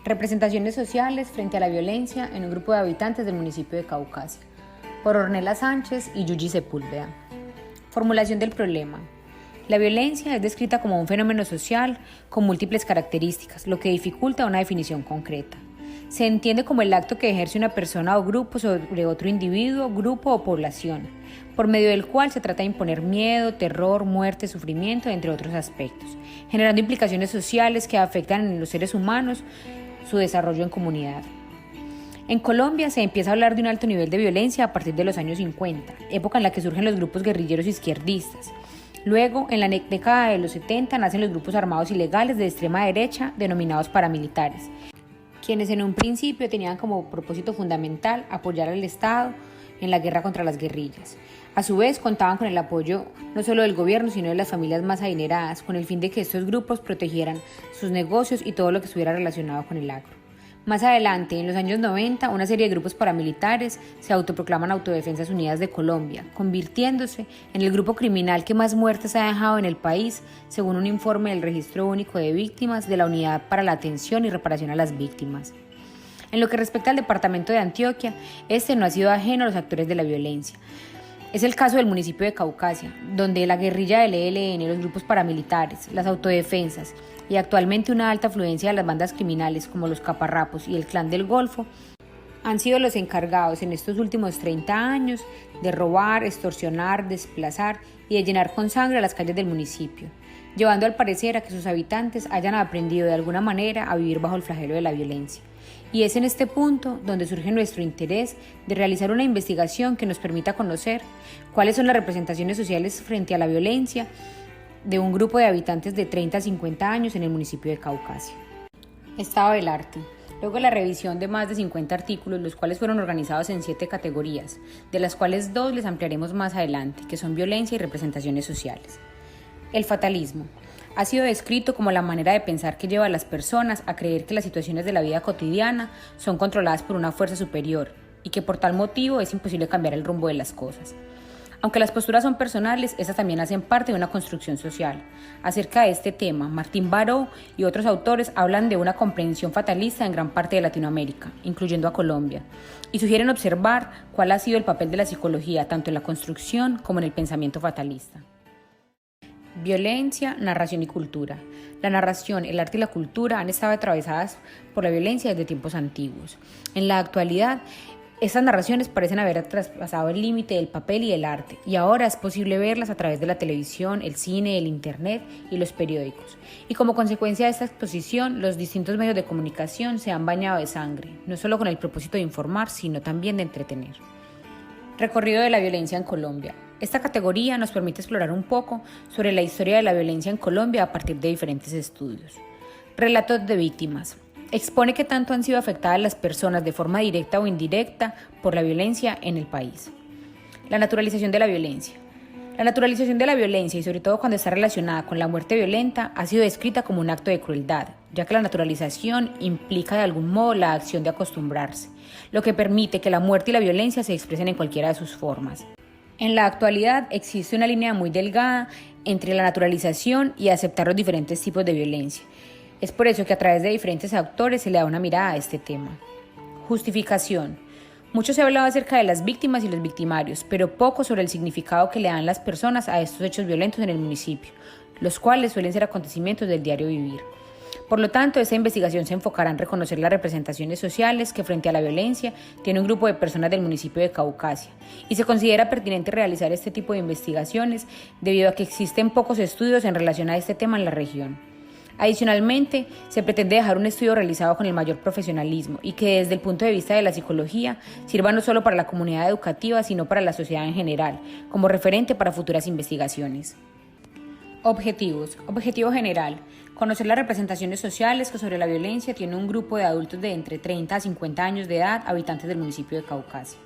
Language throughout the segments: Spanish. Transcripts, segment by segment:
Representaciones sociales frente a la violencia en un grupo de habitantes del municipio de Caucasia, por Ornella Sánchez y Yuyi Sepúlveda. Formulación del problema. La violencia es descrita como un fenómeno social con múltiples características, lo que dificulta una definición concreta. Se entiende como el acto que ejerce una persona o grupo sobre otro individuo, grupo o población, por medio del cual se trata de imponer miedo, terror, muerte, sufrimiento, entre otros aspectos, generando implicaciones sociales que afectan en los seres humanos su desarrollo en comunidad. En Colombia se empieza a hablar de un alto nivel de violencia a partir de los años 50, época en la que surgen los grupos guerrilleros izquierdistas. Luego, en la década de los 70, nacen los grupos armados ilegales de extrema derecha, denominados paramilitares, quienes en un principio tenían como propósito fundamental apoyar al Estado en la guerra contra las guerrillas. A su vez, contaban con el apoyo no solo del gobierno, sino de las familias más adineradas, con el fin de que estos grupos protegieran sus negocios y todo lo que estuviera relacionado con el agro. Más adelante, en los años 90, una serie de grupos paramilitares se autoproclaman Autodefensas Unidas de Colombia, convirtiéndose en el grupo criminal que más muertes ha dejado en el país, según un informe del Registro Único de Víctimas de la Unidad para la Atención y Reparación a las Víctimas. En lo que respecta al departamento de Antioquia, este no ha sido ajeno a los actores de la violencia. Es el caso del municipio de Caucasia, donde la guerrilla del ELN, los grupos paramilitares, las autodefensas y actualmente una alta afluencia de las bandas criminales como los Caparrapos y el Clan del Golfo han sido los encargados en estos últimos 30 años de robar, extorsionar, desplazar y de llenar con sangre las calles del municipio, llevando al parecer a que sus habitantes hayan aprendido de alguna manera a vivir bajo el flagelo de la violencia. Y es en este punto donde surge nuestro interés de realizar una investigación que nos permita conocer cuáles son las representaciones sociales frente a la violencia de un grupo de habitantes de 30 a 50 años en el municipio de Caucasia. Estado del arte. Luego de la revisión de más de 50 artículos, los cuales fueron organizados en 7 categorías, de las cuales 2 les ampliaremos más adelante, que son violencia y representaciones sociales. El fatalismo. Ha sido descrito como la manera de pensar que lleva a las personas a creer que las situaciones de la vida cotidiana son controladas por una fuerza superior y que por tal motivo es imposible cambiar el rumbo de las cosas. Aunque las posturas son personales, estas también hacen parte de una construcción social. Acerca de este tema, Martín Baró y otros autores hablan de una comprensión fatalista en gran parte de Latinoamérica, incluyendo a Colombia, y sugieren observar cuál ha sido el papel de la psicología tanto en la construcción como en el pensamiento fatalista. Violencia, narración y cultura. La narración, el arte y la cultura han estado atravesadas por la violencia desde tiempos antiguos. En la actualidad, estas narraciones parecen haber traspasado el límite del papel y el arte, y ahora es posible verlas a través de la televisión, el cine, el internet y los periódicos. Y como consecuencia de esta exposición, los distintos medios de comunicación se han bañado de sangre, no solo con el propósito de informar, sino también de entretener. Recorrido de la violencia en Colombia. Esta categoría nos permite explorar un poco sobre la historia de la violencia en Colombia a partir de diferentes estudios. Relatos de víctimas. Expone qué tanto han sido afectadas las personas de forma directa o indirecta por la violencia en el país. La naturalización de la violencia. La naturalización de la violencia, y sobre todo cuando está relacionada con la muerte violenta, ha sido descrita como un acto de crueldad, ya que la naturalización implica de algún modo la acción de acostumbrarse, lo que permite que la muerte y la violencia se expresen en cualquiera de sus formas. En la actualidad existe una línea muy delgada entre la naturalización y aceptar los diferentes tipos de violencia. Es por eso que a través de diferentes autores se le da una mirada a este tema. Justificación. Mucho se ha hablado acerca de las víctimas y los victimarios, pero poco sobre el significado que le dan las personas a estos hechos violentos en el municipio, los cuales suelen ser acontecimientos del diario vivir. Por lo tanto, esta investigación se enfocará en reconocer las representaciones sociales que frente a la violencia tiene un grupo de personas del municipio de Caucasia, y se considera pertinente realizar este tipo de investigaciones debido a que existen pocos estudios en relación a este tema en la región. Adicionalmente, se pretende dejar un estudio realizado con el mayor profesionalismo y que desde el punto de vista de la psicología sirva no solo para la comunidad educativa, sino para la sociedad en general, como referente para futuras investigaciones. Objetivos. Objetivo general. Conocer las representaciones sociales que sobre la violencia tiene un grupo de adultos de entre 30 a 50 años de edad, habitantes del municipio de Caucasia.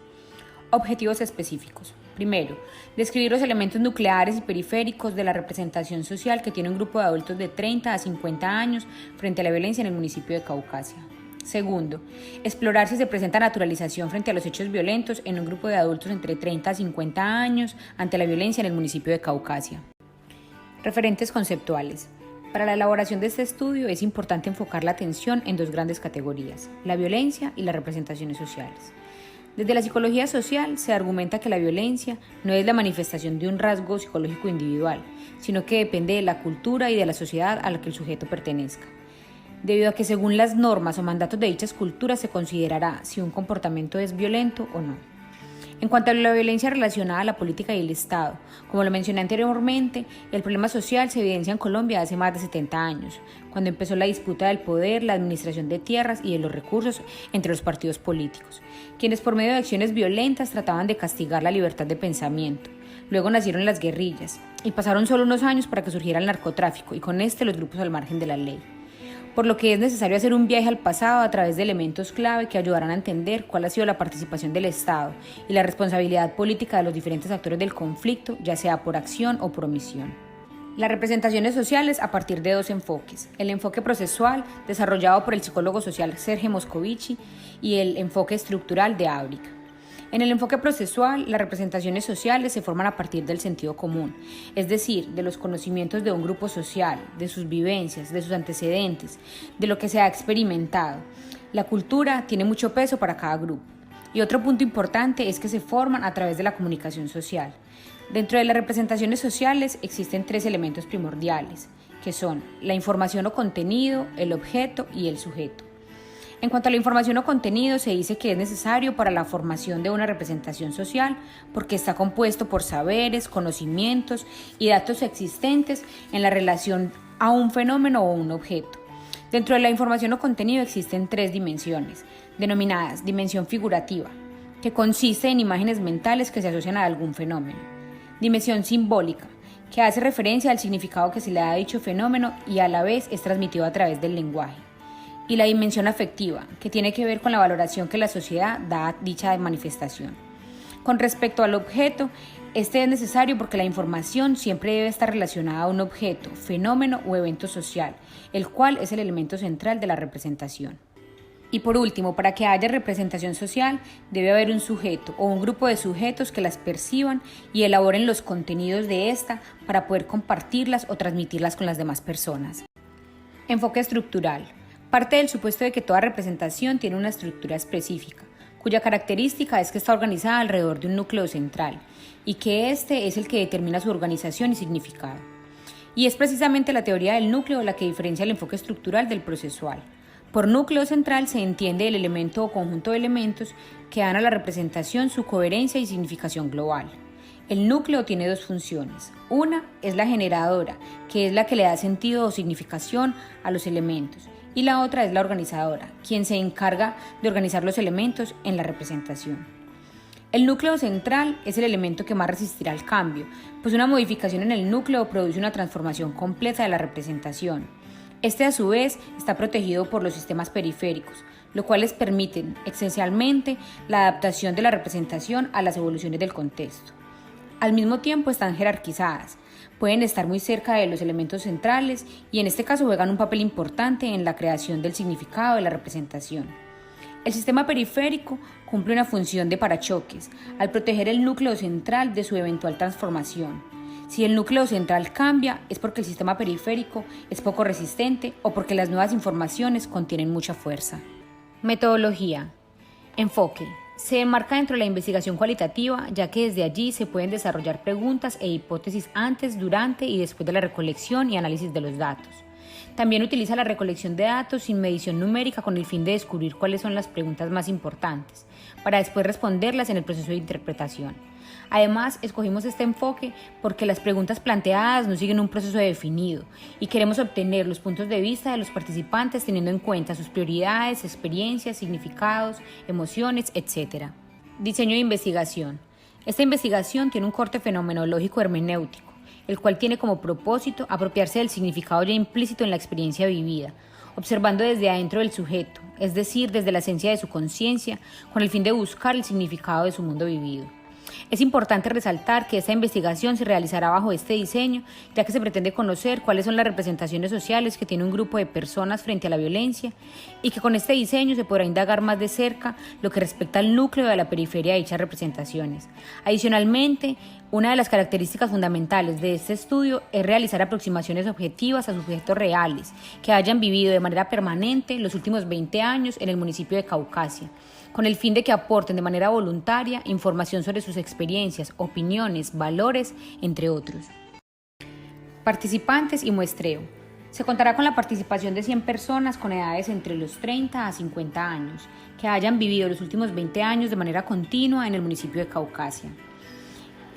Objetivos específicos. Primero, describir los elementos nucleares y periféricos de la representación social que tiene un grupo de adultos de 30 a 50 años frente a la violencia en el municipio de Caucasia. Segundo, explorar si se presenta naturalización frente a los hechos violentos en un grupo de adultos entre 30 a 50 años ante la violencia en el municipio de Caucasia. Referentes conceptuales. Para la elaboración de este estudio es importante enfocar la atención en dos grandes categorías, la violencia y las representaciones sociales. Desde la psicología social se argumenta que la violencia no es la manifestación de un rasgo psicológico individual, sino que depende de la cultura y de la sociedad a la que el sujeto pertenezca, debido a que según las normas o mandatos de dichas culturas se considerará si un comportamiento es violento o no. En cuanto a la violencia relacionada a la política y el Estado, como lo mencioné anteriormente, el problema social se evidencia en Colombia hace más de 70 años, cuando empezó la disputa del poder, la administración de tierras y de los recursos entre los partidos políticos, quienes por medio de acciones violentas trataban de castigar la libertad de pensamiento. Luego nacieron las guerrillas, y pasaron solo unos años para que surgiera el narcotráfico, y con este los grupos al margen de la ley. Por lo que es necesario hacer un viaje al pasado a través de elementos clave que ayudarán a entender cuál ha sido la participación del Estado y la responsabilidad política de los diferentes actores del conflicto, ya sea por acción o por omisión. Las representaciones sociales a partir de dos enfoques: el enfoque procesual, desarrollado por el psicólogo social Sergio Moscovici, y el enfoque estructural de Ábrica. En el enfoque procesual, las representaciones sociales se forman a partir del sentido común, es decir, de los conocimientos de un grupo social, de sus vivencias, de sus antecedentes, de lo que se ha experimentado. La cultura tiene mucho peso para cada grupo. Y otro punto importante es que se forman a través de la comunicación social. Dentro de las representaciones sociales existen tres elementos primordiales, que son la información o contenido, el objeto y el sujeto. En cuanto a la información o contenido, se dice que es necesario para la formación de una representación social porque está compuesto por saberes, conocimientos y datos existentes en la relación a un fenómeno o un objeto. Dentro de la información o contenido existen tres dimensiones, denominadas dimensión figurativa, que consiste en imágenes mentales que se asocian a algún fenómeno. Dimensión simbólica, que hace referencia al significado que se le da a dicho fenómeno y a la vez es transmitido a través del lenguaje. Y la dimensión afectiva, que tiene que ver con la valoración que la sociedad da a dicha manifestación. Con respecto al objeto, este es necesario porque la información siempre debe estar relacionada a un objeto, fenómeno o evento social, el cual es el elemento central de la representación. Y por último, para que haya representación social, debe haber un sujeto o un grupo de sujetos que las perciban y elaboren los contenidos de esta para poder compartirlas o transmitirlas con las demás personas. Enfoque estructural. Parte del supuesto de que toda representación tiene una estructura específica, cuya característica es que está organizada alrededor de un núcleo central y que este es el que determina su organización y significado. Y es precisamente la teoría del núcleo la que diferencia el enfoque estructural del procesual. Por núcleo central se entiende el elemento o conjunto de elementos que dan a la representación su coherencia y significación global. El núcleo tiene dos funciones. Una es la generadora, que es la que le da sentido o significación a los elementos, y la otra es la organizadora, quien se encarga de organizar los elementos en la representación. El núcleo central es el elemento que más resistirá al cambio, pues una modificación en el núcleo produce una transformación completa de la representación. Este a su vez está protegido por los sistemas periféricos, lo cual les permiten esencialmente la adaptación de la representación a las evoluciones del contexto. Al mismo tiempo están jerarquizadas, pueden estar muy cerca de los elementos centrales y en este caso juegan un papel importante en la creación del significado de la representación. El sistema periférico cumple una función de parachoques al proteger el núcleo central de su eventual transformación. Si el núcleo central cambia es porque el sistema periférico es poco resistente o porque las nuevas informaciones contienen mucha fuerza. Metodología. Enfoque. Se enmarca dentro de la investigación cualitativa, ya que desde allí se pueden desarrollar preguntas e hipótesis antes, durante y después de la recolección y análisis de los datos. También utiliza la recolección de datos sin medición numérica con el fin de descubrir cuáles son las preguntas más importantes, para después responderlas en el proceso de interpretación. Además, escogimos este enfoque porque las preguntas planteadas no siguen un proceso definido y queremos obtener los puntos de vista de los participantes teniendo en cuenta sus prioridades, experiencias, significados, emociones, etc. Diseño de investigación. Esta investigación tiene un corte fenomenológico hermenéutico, el cual tiene como propósito apropiarse del significado ya implícito en la experiencia vivida, observando desde adentro del sujeto, es decir, desde la esencia de su conciencia, con el fin de buscar el significado de su mundo vivido. Es importante resaltar que esta investigación se realizará bajo este diseño, ya que se pretende conocer cuáles son las representaciones sociales que tiene un grupo de personas frente a la violencia y que con este diseño se podrá indagar más de cerca lo que respecta al núcleo de la periferia de dichas representaciones. Adicionalmente, Una de las características fundamentales de este estudio es realizar aproximaciones objetivas a sujetos reales que hayan vivido de manera permanente los últimos 20 años en el municipio de Caucasia, con el fin de que aporten de manera voluntaria información sobre sus experiencias, opiniones, valores, entre otros. Participantes y muestreo. Se contará con la participación de 100 personas con edades entre los 30 a 50 años, que hayan vivido los últimos 20 años de manera continua en el municipio de Caucasia.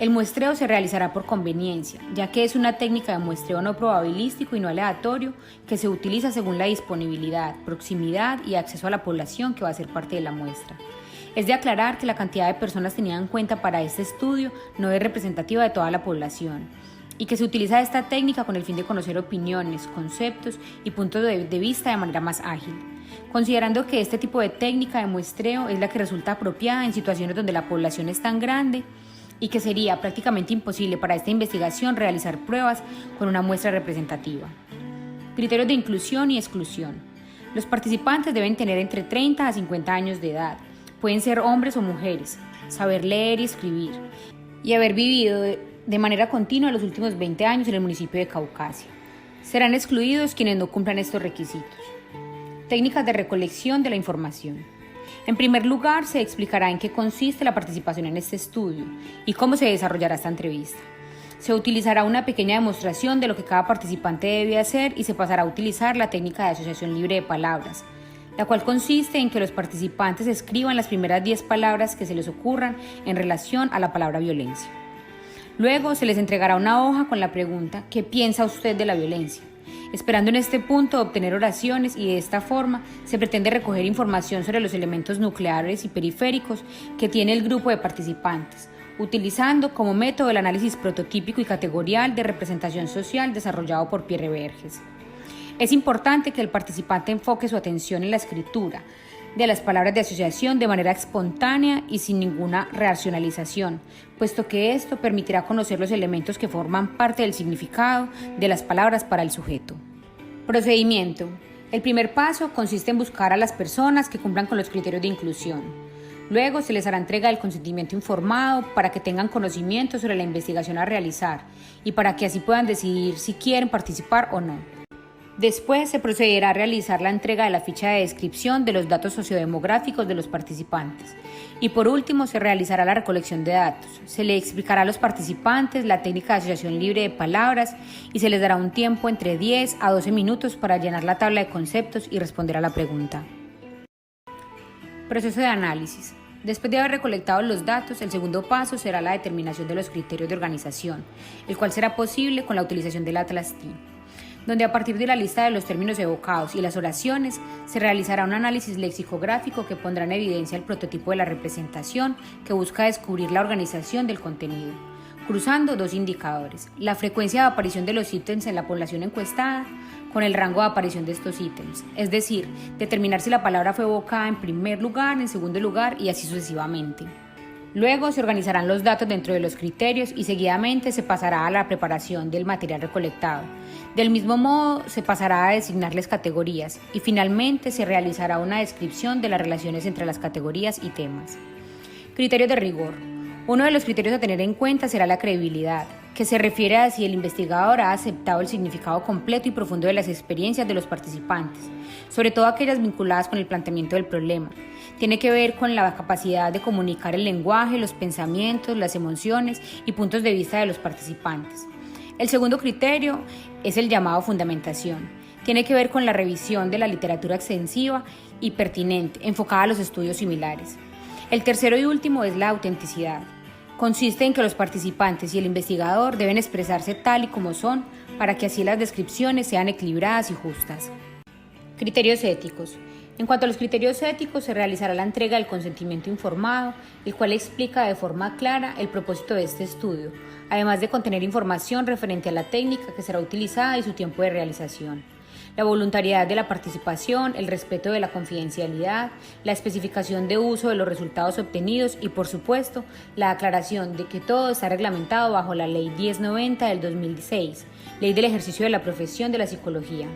El muestreo se realizará por conveniencia, ya que es una técnica de muestreo no probabilístico y no aleatorio que se utiliza según la disponibilidad, proximidad y acceso a la población que va a ser parte de la muestra. Es de aclarar que la cantidad de personas tenida en cuenta para este estudio no es representativa de toda la población y que se utiliza esta técnica con el fin de conocer opiniones, conceptos y puntos de vista de manera más ágil, considerando que este tipo de técnica de muestreo es la que resulta apropiada en situaciones donde la población es tan grande y que sería prácticamente imposible para esta investigación realizar pruebas con una muestra representativa. Criterios de inclusión y exclusión. Los participantes deben tener entre 30 a 50 años de edad, pueden ser hombres o mujeres, saber leer y escribir, y haber vivido de manera continua los últimos 20 años en el municipio de Caucasia. Serán excluidos quienes no cumplan estos requisitos. Técnicas de recolección de la información. En primer lugar, se explicará en qué consiste la participación en este estudio y cómo se desarrollará esta entrevista. Se utilizará una pequeña demostración de lo que cada participante debe hacer y se pasará a utilizar la técnica de asociación libre de palabras, la cual consiste en que los participantes escriban las primeras 10 palabras que se les ocurran en relación a la palabra violencia. Luego se les entregará una hoja con la pregunta ¿qué piensa usted de la violencia?, esperando en este punto obtener oraciones, y de esta forma se pretende recoger información sobre los elementos nucleares y periféricos que tiene el grupo de participantes, utilizando como método el análisis prototípico y categorial de representación social desarrollado por Pierre Verges. Es importante que el participante enfoque su atención en la escritura de las palabras de asociación de manera espontánea y sin ninguna racionalización, puesto que esto permitirá conocer los elementos que forman parte del significado de las palabras para el sujeto. Procedimiento. El primer paso consiste en buscar a las personas que cumplan con los criterios de inclusión. Luego se les hará entrega del consentimiento informado para que tengan conocimiento sobre la investigación a realizar y para que así puedan decidir si quieren participar o no. Después se procederá a realizar la entrega de la ficha de descripción de los datos sociodemográficos de los participantes. Y por último se realizará la recolección de datos. Se le explicará a los participantes la técnica de asociación libre de palabras y se les dará un tiempo entre 10 a 12 minutos para llenar la tabla de conceptos y responder a la pregunta. Proceso de análisis. Después de haber recolectado los datos, el segundo paso será la determinación de los criterios de organización, el cual será posible con la utilización del Atlas TI, donde a partir de la lista de los términos evocados y las oraciones se realizará un análisis lexicográfico que pondrá en evidencia el prototipo de la representación que busca descubrir la organización del contenido, cruzando dos indicadores: la frecuencia de aparición de los ítems en la población encuestada con el rango de aparición de estos ítems, es decir, determinar si la palabra fue evocada en primer lugar, en segundo lugar y así sucesivamente. Luego se organizarán los datos dentro de los criterios y seguidamente se pasará a la preparación del material recolectado. Del mismo modo se pasará a designarles categorías y finalmente se realizará una descripción de las relaciones entre las categorías y temas. Criterios de rigor. Uno de los criterios a tener en cuenta será la credibilidad, que se refiere a si el investigador ha aceptado el significado completo y profundo de las experiencias de los participantes, sobre todo aquellas vinculadas con el planteamiento del problema. Tiene que ver con la capacidad de comunicar el lenguaje, los pensamientos, las emociones y puntos de vista de los participantes. El segundo criterio es el llamado fundamentación. Tiene que ver con la revisión de la literatura extensiva y pertinente, enfocada a los estudios similares. El tercero y último es la autenticidad. Consiste en que los participantes y el investigador deben expresarse tal y como son para que así las descripciones sean equilibradas y justas. Criterios éticos. En cuanto a los criterios éticos, se realizará la entrega del consentimiento informado, el cual explica de forma clara el propósito de este estudio, además de contener información referente a la técnica que será utilizada y su tiempo de realización. La voluntariedad de la participación, el respeto de la confidencialidad, la especificación de uso de los resultados obtenidos y, por supuesto, la aclaración de que todo está reglamentado bajo la Ley 1090 del 2006, Ley del Ejercicio de la Profesión de la Psicología.